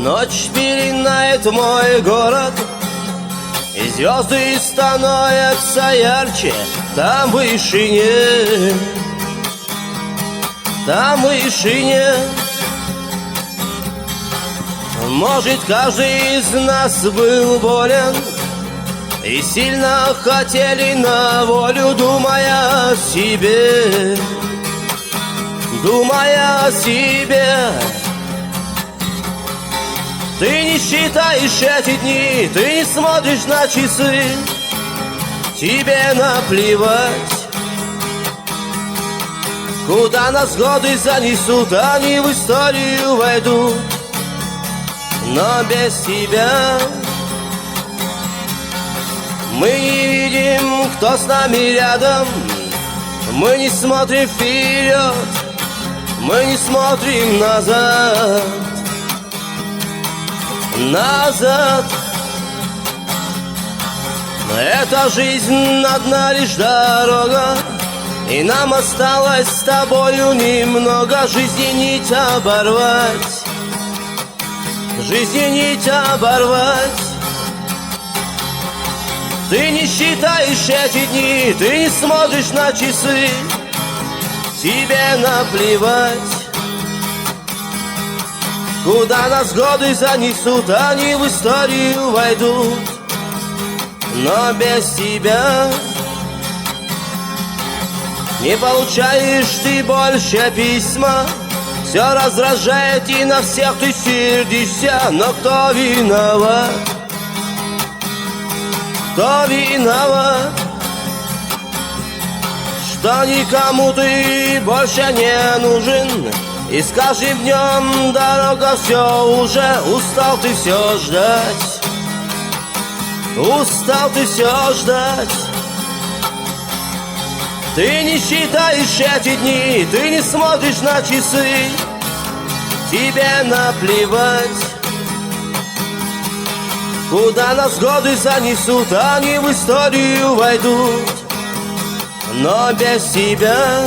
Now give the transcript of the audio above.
Ночь пеленает мой город, и звезды становятся ярче. Там в вышине, там в вышине. Может, каждый из нас был болен и сильно хотели на волю, думая о себе, думая о себе. Ты не считаешь эти дни, ты не смотришь на часы, тебе наплевать, куда нас годы занесут, они в историю войдут. Но без тебя мы не видим, кто с нами рядом. Мы не смотрим вперед, мы не смотрим назад. Назад. Эта жизнь одна лишь дорога, и нам осталось с тобою немного. Жизни нить оборвать, жизни нить оборвать. Ты не считаешь эти дни, ты не смотришь на часы, тебе наплевать, куда нас годы занесут, они в историю войдут. Но без тебя не получаешь ты больше письма. Все раздражает и на всех ты сердишься. Но кто виноват? Кто виноват? Что никому ты больше не нужен, и с каждым днем дорога все уже. Устал ты все ждать, устал ты все ждать. Ты не считаешь эти дни, ты не смотришь на часы, тебе наплевать, куда нас годы занесут, они в историю войдут. Но без тебя